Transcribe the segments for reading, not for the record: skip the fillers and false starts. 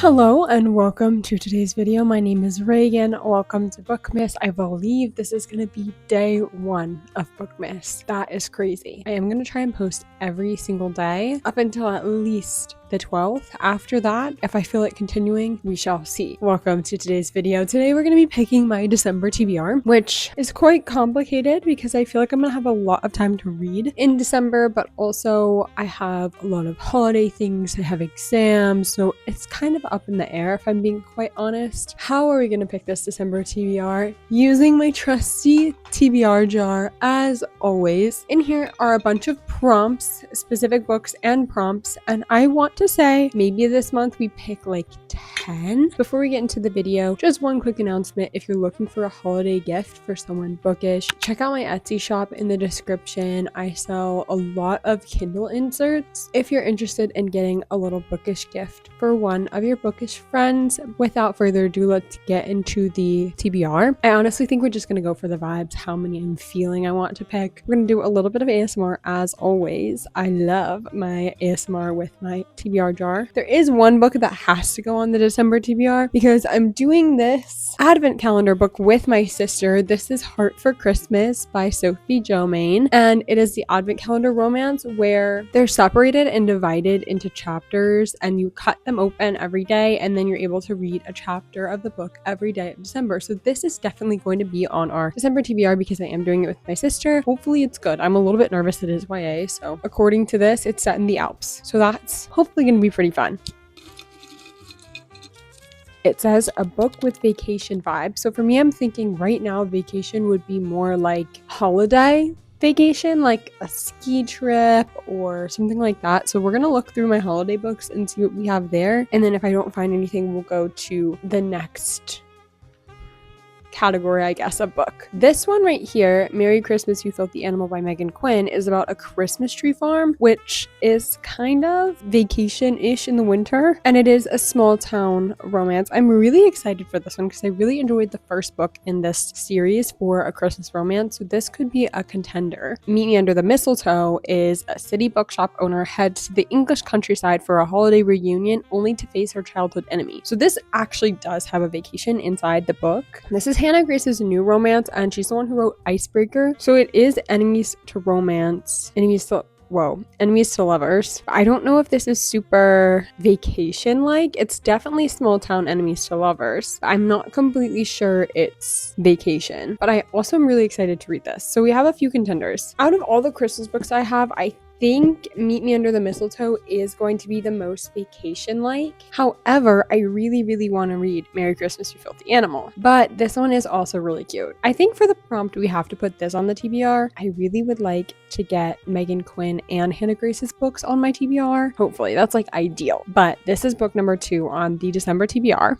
Hello and welcome to today's video. My name is Reagan. Welcome to Bookmas. I believe this is going to be day 1 of Bookmas. That is crazy. I am going to try and post every single day up until at least the 12th. After that, if I feel like continuing, we shall see. Welcome to today's video. Today we're going to be picking my December TBR, which is quite complicated because I feel like I'm going to have a lot of time to read in December, but also I have a lot of holiday things. I have exams, so it's kind of up in the air if I'm being quite honest. How are we going to pick this December TBR? Using my trusty TBR jar as always. In here are a bunch of prompts, specific books and prompts, and I want to say maybe this month we pick like 10. Before we get into the video, just one quick announcement. If you're looking for a holiday gift for someone bookish, check out my Etsy shop in the description. I sell a lot of Kindle inserts. If you're interested in getting a little bookish gift for one of your bookish friends, without further ado, let's get into the TBR. I honestly think we're just gonna go for the vibes, how many I'm feeling I want to pick. We're gonna do a little bit of ASMR as always. I love my ASMR with my TBR jar. There is one book that has to go on the December TBR because I'm doing this advent calendar book with my sister. This is Heart for Christmas by Sophie Jo Main, and it is the advent calendar romance where they're separated and divided into chapters, and you cut them open every day, and then you're able to read a chapter of the book every day of December. So this is definitely going to be on our December TBR because I am doing it with my sister. Hopefully it's good. I'm a little bit nervous. It is YA, so according to this, it's set in the Alps. So that's hopefully going to be pretty fun. It says a book with vacation vibes. So for me, I'm thinking right now vacation would be more like holiday vacation, like a ski trip or something like that. So we're gonna look through my holiday books and see what we have there. And then if I don't find anything, we'll go to the next category, I guess, of book. This one right here, Merry Christmas You Filthy Animal by Megan Quinn, is about a Christmas tree farm, which is kind of vacation-ish in the winter, and it is a small town romance. I'm really excited for this one because I really enjoyed the first book in this series for a Christmas romance, so this could be a contender. Meet Me Under the Mistletoe is a city bookshop owner heads to the English countryside for a holiday reunion only to face her childhood enemy. So this actually does have a vacation inside the book. This is Hannah Grace's new romance, and she's the one who wrote Icebreaker. So it is enemies to romance, enemies to lovers. I don't know if this is super vacation-like. It's definitely small town enemies to lovers. I'm not completely sure it's vacation, but I also am really excited to read this. So we have a few contenders. Out of all the Christmas books I have, I think Meet Me Under the Mistletoe is going to be the most vacation-like. However, I really want to read Merry Christmas You Filthy Animal, but this one is also really cute. I think for the prompt we have to put this on the TBR. I really would like to get Megan Quinn and Hannah Grace's books on my TBR. Hopefully, that's like ideal. But this is book number 2 on the December TBR.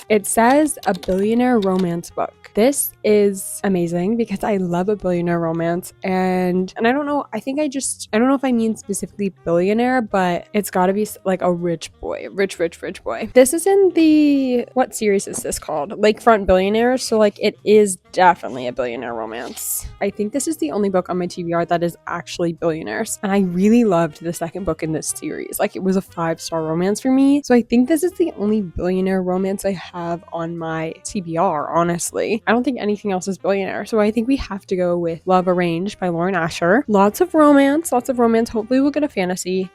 It says a billionaire romance book. This is amazing because I love a billionaire romance, and I don't know, I don't know if I mean specifically billionaire, but it's gotta be like a rich boy, rich boy. This is in the, what series is this called? Lakefront Billionaires, so like it is definitely a billionaire romance. I think this is the only book on my TBR that is actually billionaires, and I really loved the second book in this series. Like it was a 5-star romance for me, so I think this is the only billionaire romance I have on my TBR, honestly. I don't think anything else is billionaire, so I think we have to go with Love Arranged by Lauren Asher. Lots of romance. Hopefully we'll get a fantasy.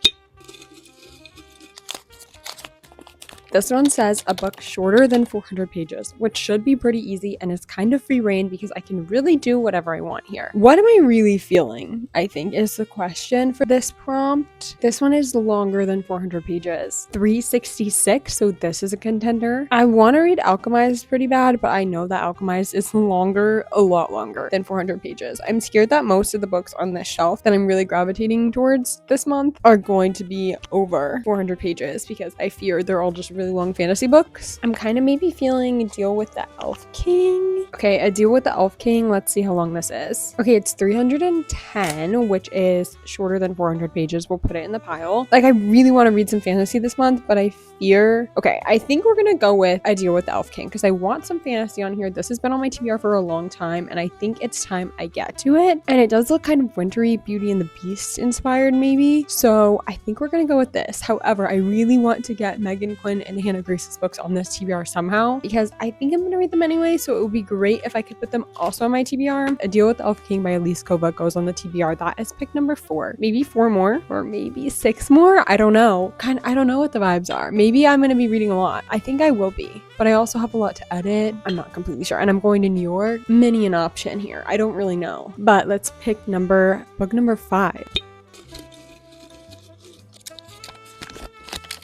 This one says a book shorter than 400 pages, which should be pretty easy, and it's kind of free reign because I can really do whatever I want here. What am I really feeling, I think, is the question for this prompt. This one is longer than 400 pages, 366, so this is a contender. I want to read Alchemized pretty bad, but I know that Alchemized is longer, a lot longer than 400 pages. I'm scared that most of the books on this shelf that I'm really gravitating towards this month are going to be over 400 pages because I fear they're all just really long fantasy books. I'm kind of maybe feeling a deal with the Elf King. Okay, a deal with the Elf King. Let's see how long this is. Okay, it's 310, which is shorter than 400 pages. We'll put it in the pile. Like, I really want to read some fantasy this month, but I fear... Okay, I think we're gonna go with a deal with the Elf King because I want some fantasy on here. This has been on my TBR for a long time, and I think it's time I get to it. And it does look kind of wintry, Beauty and the Beast inspired maybe. So I think we're gonna go with this. However, I really want to get Megan Quinn and Hannah Grace's books on this TBR somehow because I think I'm gonna read them anyway, so it would be great if I could put them also on my TBR. A Deal with the Elf King by Elise Kova goes on the TBR. That is pick number 4. Maybe 4 more or maybe 6 more. I don't know. I don't know what the vibes are. Maybe I'm gonna be reading a lot. I think I will be, but I also have a lot to edit. I'm not completely sure. And I'm going to New York. Many an option here. I don't really know. But let's pick book number 5.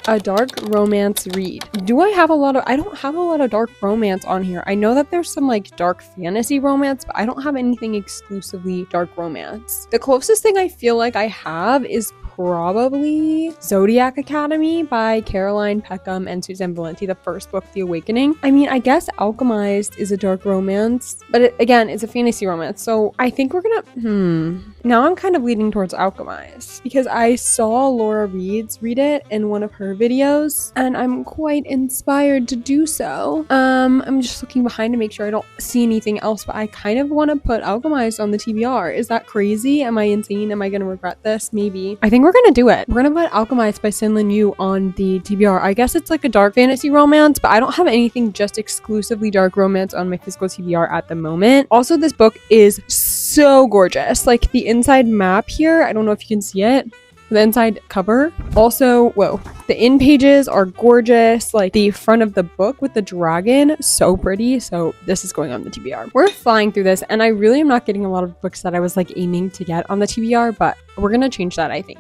A dark romance read. Do I have a lot of... I don't have a lot of dark romance on here. I know that there's some like dark fantasy romance, but I don't have anything exclusively dark romance. The closest thing I feel like I have is probably Zodiac Academy by Caroline Peckham and Suzanne Valenti, the first book, The Awakening. I mean, I guess Alchemized is a dark romance, but again, it's a fantasy romance. So I think we're gonna, now I'm kind of leaning towards Alchemized because I saw Laura Reeds read it in one of her videos and I'm quite inspired to do so. I'm just looking behind to make sure I don't see anything else, but I kind of want to put Alchemized on the TBR. Is that crazy? Am I insane? Am I gonna regret this? Maybe. I think we're gonna do it. We're gonna put Alchemized by Sin Lin Yu on the TBR. I guess it's like a dark fantasy romance, but I don't have anything just exclusively dark romance on my physical TBR at the moment. Also, this book is so gorgeous. Like the inside map here, I don't know if you can see it. The inside cover. Also, whoa, the in pages are gorgeous. Like the front of the book with the dragon, so pretty. So this is going on the TBR. We're flying through this, and I really am not getting a lot of books that I was like aiming to get on the TBR, but we're gonna change that, I think.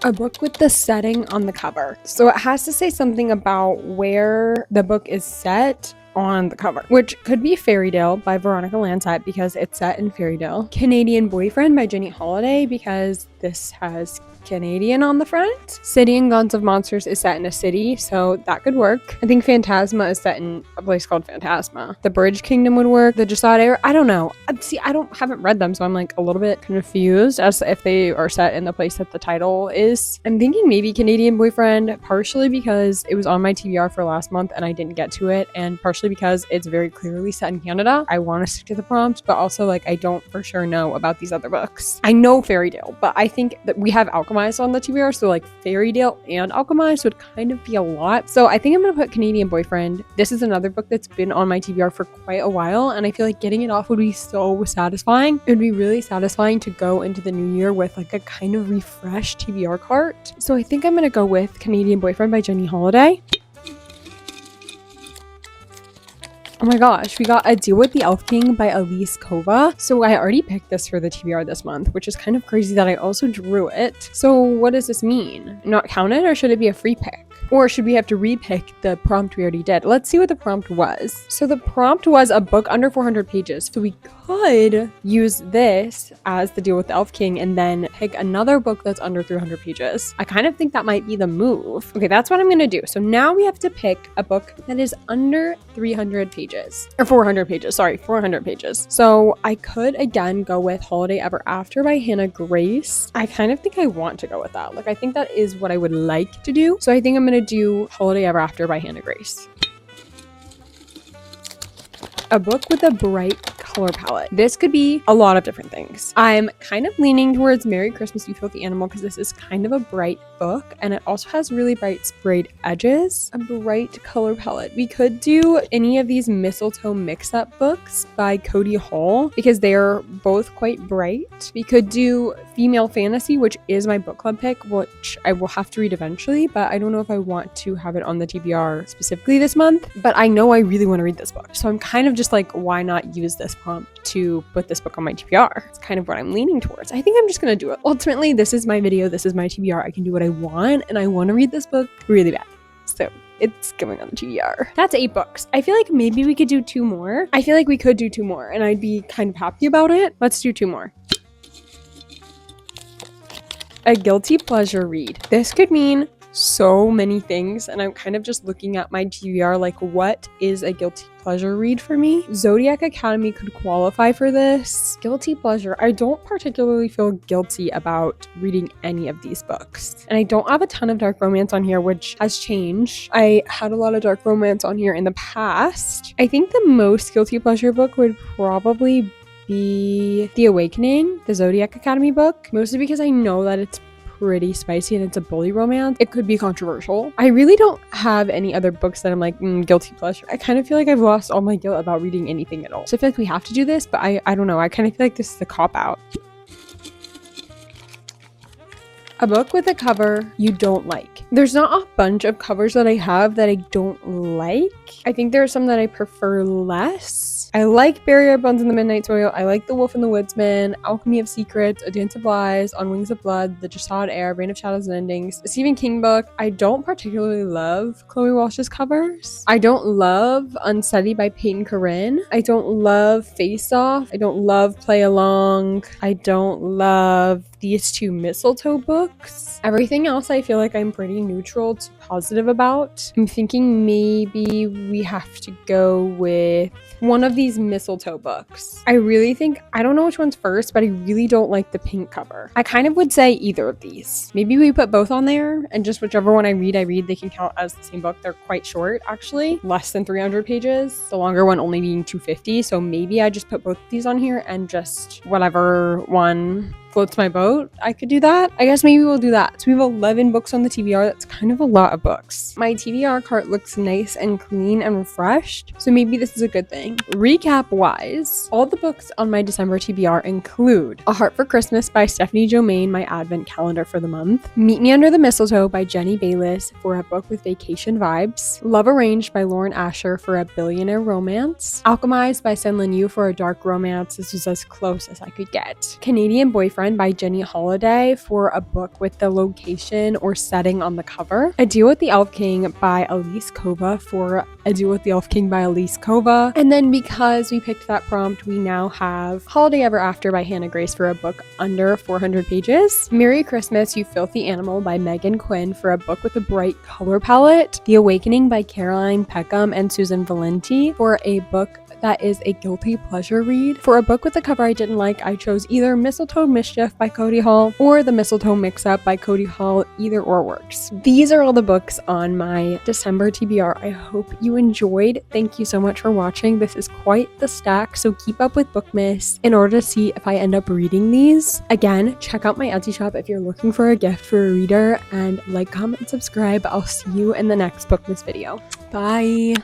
A book with the setting on the cover. So it has to say something about where the book is set on the cover, which could be Fairytale by Veronica Lansett because it's set in Fairytale. Canadian Boyfriend by Jenny Holiday because this has Canadian on the front. City and Gods of Monsters is set in a city, so that could work. I think Phantasma is set in a place called Phantasma. The Bridge Kingdom would work. The Josade, I don't know. See, haven't read them, so I'm like a little bit confused as if they are set in the place that the title is. I'm thinking maybe Canadian Boyfriend, partially because it was on my TBR for last month and I didn't get to it, and partially because it's very clearly set in Canada. I want to stick to the prompt, but also like I don't for sure know about these other books. I know Fairytale, but I think that we have Alchemized on the TBR, so like Fairytale and Alchemized would kind of be a lot. So I think I'm gonna put Canadian Boyfriend. This is another book that's been on my TBR for quite a while, and I feel like getting it off would be so satisfying. It would be really satisfying to go into the new year with like a kind of refreshed TBR cart. So I think I'm gonna go with Canadian Boyfriend by Jenny Holiday. Oh my gosh, we got A Deal with the Elf King by Elise Kova. So I already picked this for the TBR this month, which is kind of crazy that I also drew it. So what does this mean? Not counted, or should it be a free pick? Or should we have to repick the prompt we already did? Let's see what the prompt was. So the prompt was a book under 400 pages. So we could use this as The Deal with the Elf King and then pick another book that's under 300 pages. I kind of think that might be the move. Okay, that's what I'm gonna do. So now we have to pick a book that is under 300 pages. Or 400 pages, sorry, 400 pages. So I could again go with Holiday Ever After by Hannah Grace. I kind of think I want to go with that. Like I think that is what I would like to do. So I think I'm gonna do Holiday Ever After by Hannah Grace. A book with a bright color palette. This could be a lot of different things. I'm kind of leaning towards Merry Christmas, You Filthy Animal because this is kind of a bright book and it also has really bright sprayed edges. A bright color palette. We could do any of these Mistletoe mix-up books by Cody Hall because they're both quite bright. We could do Female Fantasy, which is my book club pick, which I will have to read eventually, but I don't know if I want to have it on the TBR specifically this month, but I know I really want to read this book. So I'm kind of just like, why not use this prompt to put this book on my TBR? It's kind of what I'm leaning towards. I think I'm just going to do it. Ultimately, this is my video. This is my TBR. I can do what I want, and I want to read this book really bad. So it's going on the TBR. That's 8 books. I feel like maybe we could do 2 more. I feel like we could do 2 more, and I'd be kind of happy about it. Let's do 2 more. A guilty pleasure read. This could mean so many things, and I'm kind of just looking at my TBR like, what is a guilty pleasure read for me? Zodiac Academy could qualify for this. Guilty pleasure. I don't particularly feel guilty about reading any of these books. And I don't have a ton of dark romance on here, which has changed. I had a lot of dark romance on here in the past. I think the most guilty pleasure book would probably be The Awakening, the Zodiac Academy book, mostly because I know that it's pretty spicy and it's a bully romance. It could be controversial. I really don't have any other books that I'm like, guilty pleasure. I kind of feel like I've lost all my guilt about reading anything at all. So I feel like we have to do this, but I don't know. I kind of feel like this is a cop-out. A book with a cover you don't like. There's not a bunch of covers that I have that I don't like. I think there are some that I prefer less. I like Barrier Bones in the Midnight Soil. I like The Wolf and the Woodsman, Alchemy of Secrets, A Dance of Lies, On Wings of Blood, The Jasad Air, Reign of Shadows and Endings, a Stephen King book. I don't particularly love Chloe Walsh's covers. I don't love Unsteady by Peyton Corinne. I don't love Face Off. I don't love Play Along. I don't love these two Mistletoe books. Everything else I feel like I'm pretty neutral to positive about. I'm thinking maybe we have to go with one of these Mistletoe books. I really think, I don't know which one's first, but I really don't like the pink cover. I kind of would say either of these. Maybe we put both on there and just whichever one I read, they can count as the same book. They're quite short, actually. Less than 300 pages. The longer one only being 250. So maybe I just put both of these on here and just whatever one floats my boat, I could do that. I guess maybe we'll do that. So we have 11 books on the TBR. That's kind of a lot of books. My TBR cart looks nice and clean and refreshed, so maybe this is a good thing. Recap wise, all the books on my December TBR include A Heart for Christmas by Stephanie Jo Main, my advent calendar for the month. Meet Me Under the Mistletoe by Jenny Bayliss for a book with vacation vibes. Love Arranged by Lauren Asher for a billionaire romance. Alchemized by Sen Lin Yu for a dark romance. This was as close as I could get. Canadian Boyfriend by Jenny Holiday for a book with the location or setting on the cover. A Deal with the Elf King by Elise Kova for A Deal with the Elf King by Elise Kova. And then because we picked that prompt, we now have Holiday Ever After by Hannah Grace for a book under 400 pages. Merry Christmas, You Filthy Animal by Megan Quinn for a book with a bright color palette. The Awakening by Caroline Peckham and Susan Valenti for a book that is a guilty pleasure read. For a book with a cover I didn't like, I chose either Mistletoe Mischief by Cody Hall or The Mistletoe Mix-Up by Cody Hall. Either or works. These are all the books on my December TBR. I hope you enjoyed. Thank you so much for watching. This is quite the stack, so keep up with Bookmas in order to see if I end up reading these. Again, check out my Etsy shop if you're looking for a gift for a reader, and like, comment, and subscribe. I'll see you in the next Bookmas video. Bye!